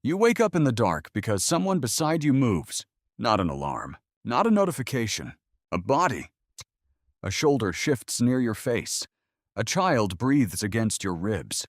You wake up in the dark because someone beside you moves. Not an alarm, not a notification, a body. A shoulder shifts near your face. A child breathes against your ribs.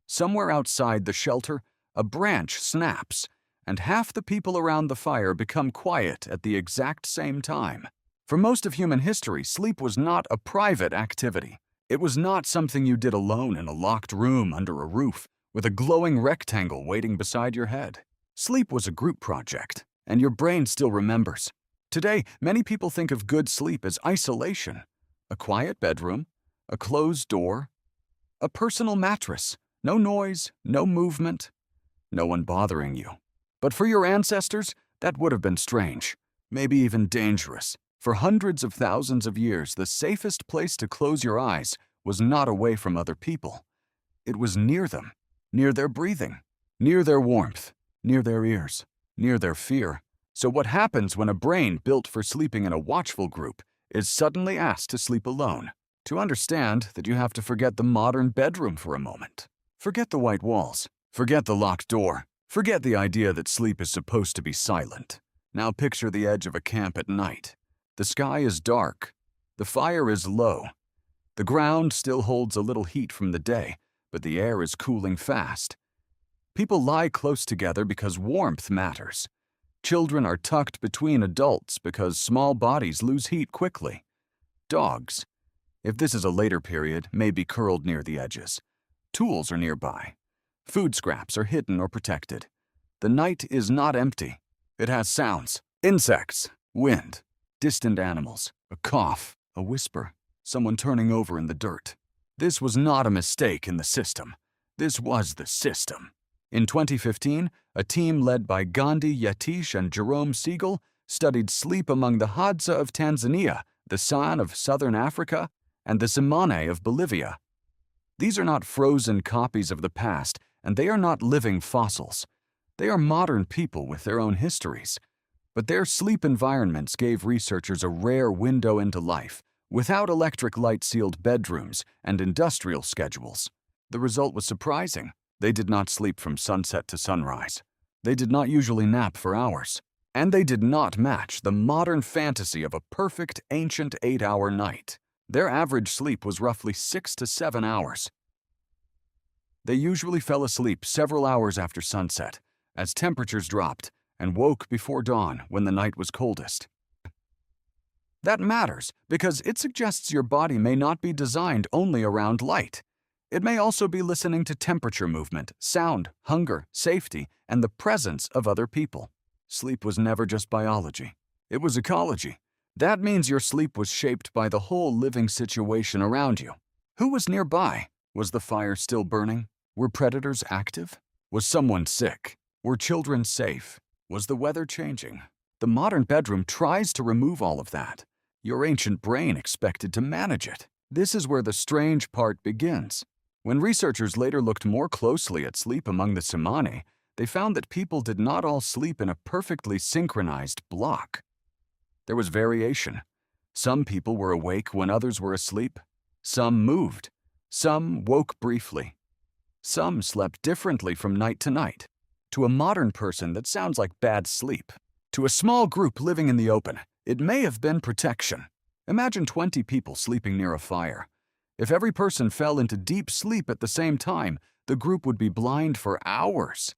Somewhere outside the shelter, a branch snaps, and half the people around the fire become quiet at the exact same time. For most of human history, sleep was not a private activity. It was not something you did alone in a locked room under a roof, with a glowing rectangle waiting beside your head. Sleep was a group project, and your brain still remembers. Today, many people think of good sleep as isolation. A quiet bedroom, a closed door, a personal mattress, no noise, no movement, no one bothering you. But for your ancestors, that would have been strange, maybe even dangerous. For hundreds of thousands of years, the safest place to close your eyes was not away from other people. It was near them, near their breathing, near their warmth, near their ears, near their fear. So what happens when a brain built for sleeping in a watchful group is suddenly asked to sleep alone? To understand that, you have to forget the modern bedroom for a moment. Forget the white walls. Forget the locked door. Forget the idea that sleep is supposed to be silent. Now picture the edge of a camp at night. The sky is dark. The fire is low. The ground still holds a little heat from the day, but the air is cooling fast. People lie close together because warmth matters. Children are tucked between adults because small bodies lose heat quickly. Dogs, if this is a later period, may be curled near the edges. Tools are nearby. Food scraps are hidden or protected. The night is not empty. It has sounds, insects, wind, distant animals, a cough, a whisper, someone turning over in the dirt. This was not a mistake in the system. This was the system. In 2015, a team led by Gandhi Yetish and Jerome Siegel studied sleep among the Hadza of Tanzania, the San of southern Africa, and the Tsimane of Bolivia. These are not frozen copies of the past, and they are not living fossils. They are modern people with their own histories. But their sleep environments gave researchers a rare window into life, without electric light-sealed bedrooms and industrial schedules. The result was surprising. They did not sleep from sunset to sunrise. They did not usually nap for hours. And they did not match the modern fantasy of a perfect ancient 8-hour night. Their average sleep was roughly 6 to 7 hours. They usually fell asleep several hours after sunset, as temperatures dropped, and woke before dawn when the night was coldest. That matters because it suggests your body may not be designed only around light. It may also be listening to temperature movement, sound, hunger, safety, and the presence of other people. Sleep was never just biology. It was ecology. That means your sleep was shaped by the whole living situation around you. Who was nearby? Was the fire still burning? Were predators active? Was someone sick? Were children safe? Was the weather changing? The modern bedroom tries to remove all of that. Your ancient brain expected to manage it. This is where the strange part begins. When researchers later looked more closely at sleep among the Tsimane, they found that people did not all sleep in a perfectly synchronized block. There was variation. Some people were awake when others were asleep. Some moved. Some woke briefly. Some slept differently from night to night. To a modern person, that sounds like bad sleep. To a small group living in the open, it may have been protection. Imagine 20 people sleeping near a fire. If every person fell into deep sleep at the same time, the group would be blind for hours.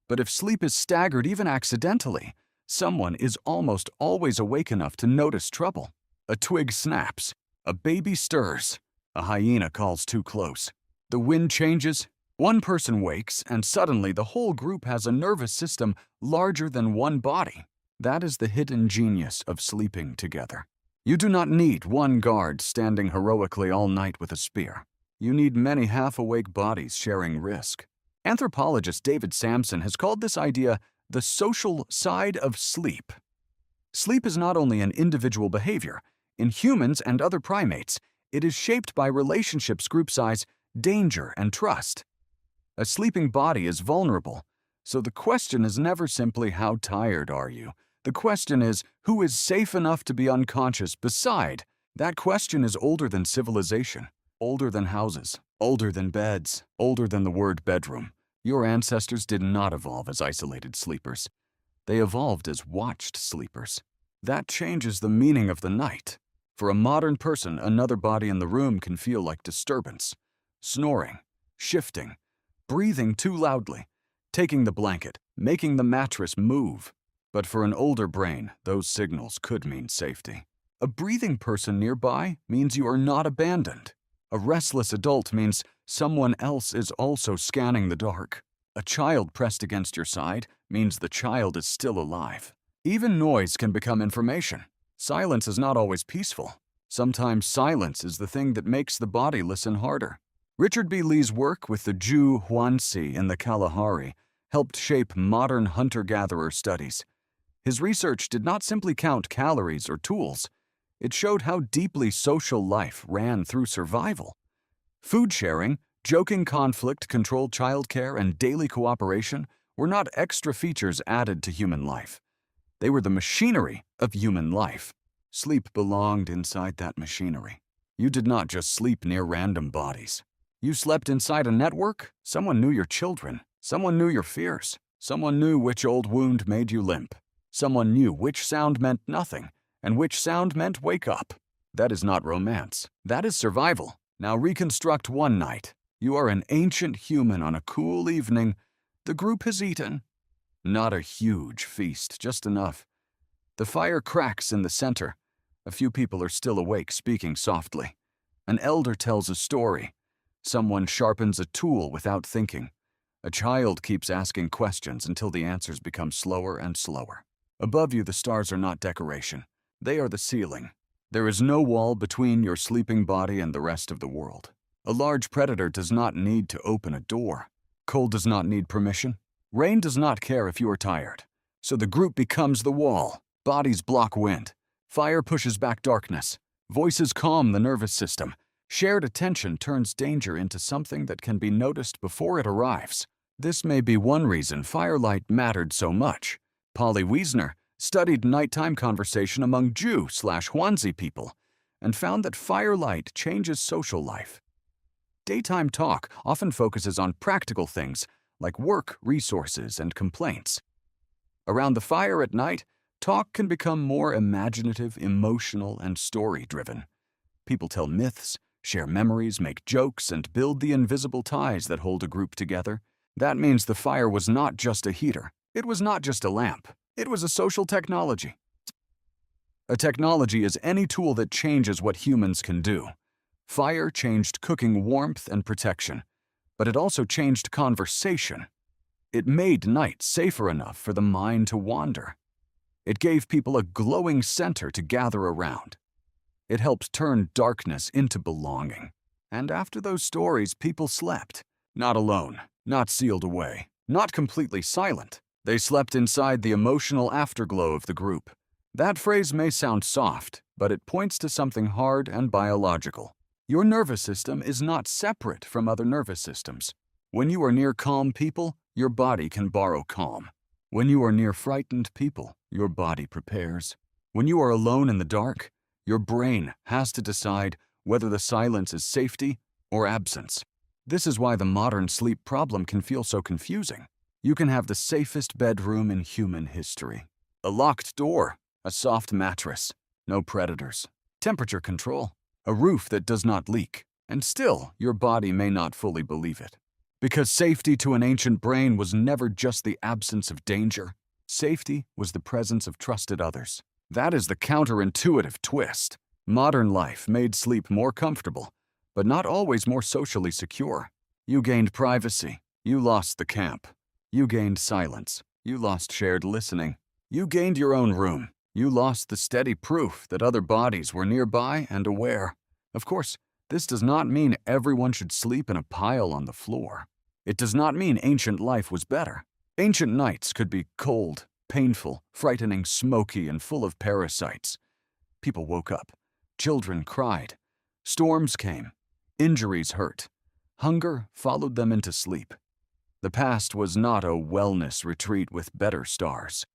But if sleep is staggered even accidentally, someone is almost always awake enough to notice trouble. A twig snaps. A baby stirs. A hyena calls too close. The wind changes. One person wakes, and suddenly the whole group has a nervous system larger than one body. That is the hidden genius of sleeping together. You do not need one guard standing heroically all night with a spear. You need many half-awake bodies sharing risk. Anthropologist David Samson has called this idea the social side of sleep. Sleep is not only an individual behavior. In humans and other primates, it is shaped by relationships, group size, danger, and trust. A sleeping body is vulnerable, so the question is never simply how tired are you. The question is, who is safe enough to be unconscious beside? That question is older than civilization, older than houses, older than beds, older than the word bedroom. Your ancestors did not evolve as isolated sleepers. They evolved as watched sleepers. That changes the meaning of the night. For a modern person, another body in the room can feel like disturbance. Snoring, shifting, breathing too loudly, taking the blanket, making the mattress move. But for an older brain, those signals could mean safety. A breathing person nearby means you are not abandoned. A restless adult means someone else is also scanning the dark. A child pressed against your side means the child is still alive. Even noise can become information. Silence is not always peaceful. Sometimes silence is the thing that makes the body listen harder. Richard B. Lee's work with the Jew Huansi in the Kalahari helped shape modern hunter-gatherer studies. His research did not simply count calories or tools. It showed how deeply social life ran through survival. Food sharing, joking conflict, controlled childcare, and daily cooperation were not extra features added to human life. They were the machinery of human life. Sleep belonged inside that machinery. You did not just sleep near random bodies. You slept inside a network. Someone knew your children. Someone knew your fears. Someone knew which old wound made you limp. Someone knew which sound meant nothing and which sound meant wake up. That is not romance. That is survival. Now reconstruct one night. You are an ancient human on a cool evening. The group has eaten. Not a huge feast, just enough. The fire cracks in the center. A few people are still awake, speaking softly. An elder tells a story. Someone sharpens a tool without thinking. A child keeps asking questions until the answers become slower and slower. Above you, the stars are not decoration. They are the ceiling. There is no wall between your sleeping body and the rest of the world. A large predator does not need to open a door. Cold does not need permission. Rain does not care if you are tired. So the group becomes the wall. Bodies block wind. Fire pushes back darkness. Voices calm the nervous system. Shared attention turns danger into something that can be noticed before it arrives. This may be one reason firelight mattered so much. Polly Wiessner studied nighttime conversation among Jew/Huanzi people and found that firelight changes social life. Daytime talk often focuses on practical things like work, resources, and complaints. Around the fire at night, talk can become more imaginative, emotional, and story-driven. People tell myths, share memories, make jokes, and build the invisible ties that hold a group together. That means the fire was not just a heater. It was not just a lamp. It was a social technology. A technology is any tool that changes what humans can do. Fire changed cooking warmth and protection, but it also changed conversation. It made night safer enough for the mind to wander. It gave people a glowing center to gather around. It helped turn darkness into belonging. And after those stories, people slept. Not alone, not sealed away, not completely silent. They slept inside the emotional afterglow of the group. That phrase may sound soft, but it points to something hard and biological. Your nervous system is not separate from other nervous systems. When you are near calm people, your body can borrow calm. When you are near frightened people, your body prepares. When you are alone in the dark, your brain has to decide whether the silence is safety or absence. This is why the modern sleep problem can feel so confusing. You can have the safest bedroom in human history. A locked door, a soft mattress, no predators, temperature control, a roof that does not leak, and still your body may not fully believe it. Because safety to an ancient brain was never just the absence of danger. Safety was the presence of trusted others. That is the counterintuitive twist. Modern life made sleep more comfortable, but not always more socially secure. You gained privacy. You lost the camp. You gained silence. You lost shared listening. You gained your own room. You lost the steady proof that other bodies were nearby and aware. Of course, this does not mean everyone should sleep in a pile on the floor. It does not mean ancient life was better. Ancient nights could be cold, painful, frightening, smoky, and full of parasites. People woke up. Children cried. Storms came. Injuries hurt. Hunger followed them into sleep. The past was not a wellness retreat with better stars.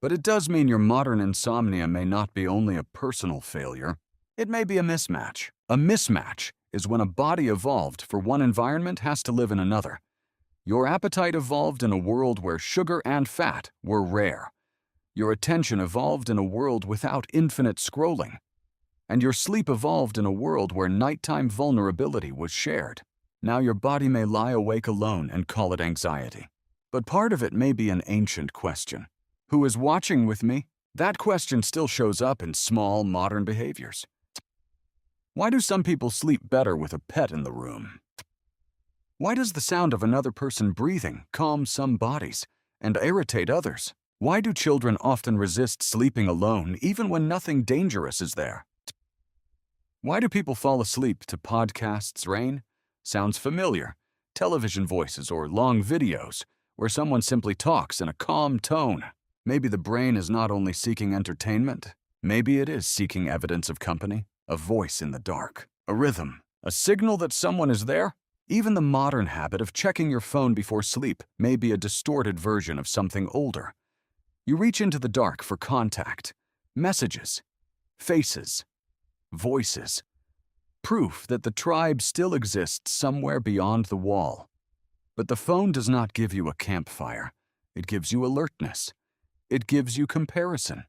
But it does mean your modern insomnia may not be only a personal failure. It may be a mismatch. A mismatch is when a body evolved for one environment has to live in another. Your appetite evolved in a world where sugar and fat were rare. Your attention evolved in a world without infinite scrolling. And your sleep evolved in a world where nighttime vulnerability was shared. Now your body may lie awake alone and call it anxiety. But part of it may be an ancient question. Who is watching with me? That question still shows up in small, modern behaviors. Why do some people sleep better with a pet in the room? Why does the sound of another person breathing calm some bodies and irritate others? Why do children often resist sleeping alone even when nothing dangerous is there? Why do people fall asleep to podcasts, rain? Sounds familiar. Television voices or long videos where someone simply talks in a calm tone. Maybe the brain is not only seeking entertainment, maybe it is seeking evidence of company, a voice in the dark, a rhythm, a signal that someone is there. Even the modern habit of checking your phone before sleep may be a distorted version of something older. You reach into the dark for contact, messages, faces, voices, proof that the tribe still exists somewhere beyond the wall. But the phone does not give you a campfire. It gives you alertness. It gives you comparison.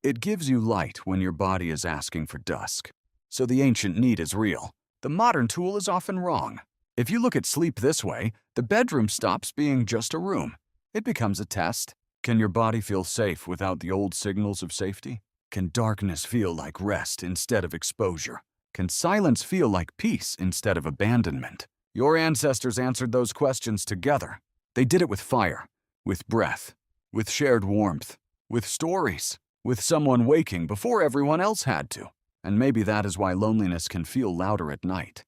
It gives you light when your body is asking for dusk. So the ancient need is real. The modern tool is often wrong. If you look at sleep this way, the bedroom stops being just a room. It becomes a test. Can your body feel safe without the old signals of safety? Can darkness feel like rest instead of exposure? Can silence feel like peace instead of abandonment? Your ancestors answered those questions together. They did it with fire, with breath, with shared warmth, with stories, with someone waking before everyone else had to. And maybe that is why loneliness can feel louder at night.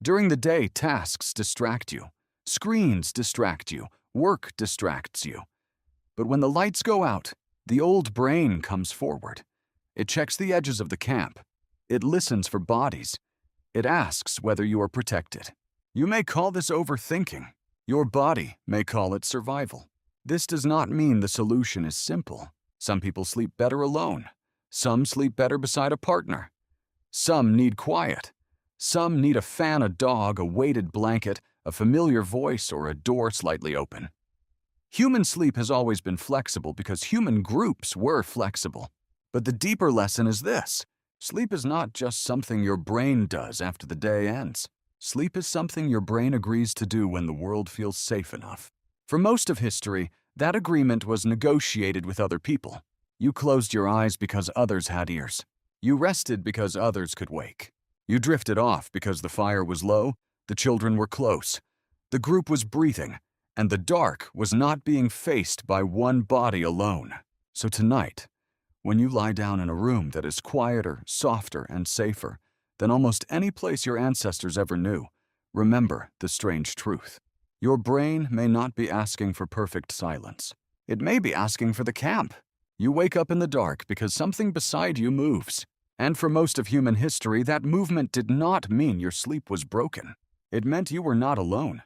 During the day, tasks distract you. Screens distract you. Work distracts you. But when the lights go out, the old brain comes forward. It checks the edges of the camp. It listens for bodies. It asks whether you are protected. You may call this overthinking. Your body may call it survival. This does not mean the solution is simple. Some people sleep better alone. Some sleep better beside a partner. Some need quiet. Some need a fan, a dog, a weighted blanket, a familiar voice, or a door slightly open. Human sleep has always been flexible because human groups were flexible. But the deeper lesson is this. Sleep is not just something your brain does after the day ends. Sleep is something your brain agrees to do when the world feels safe enough. For most of history, that agreement was negotiated with other people. You closed your eyes because others had ears. You rested because others could wake. You drifted off because the fire was low, the children were close, the group was breathing, and the dark was not being faced by one body alone. So tonight, when you lie down in a room that is quieter, softer, and safer than almost any place your ancestors ever knew, remember the strange truth. Your brain may not be asking for perfect silence. It may be asking for the camp. You wake up in the dark because something beside you moves. And for most of human history, that movement did not mean your sleep was broken. It meant you were not alone.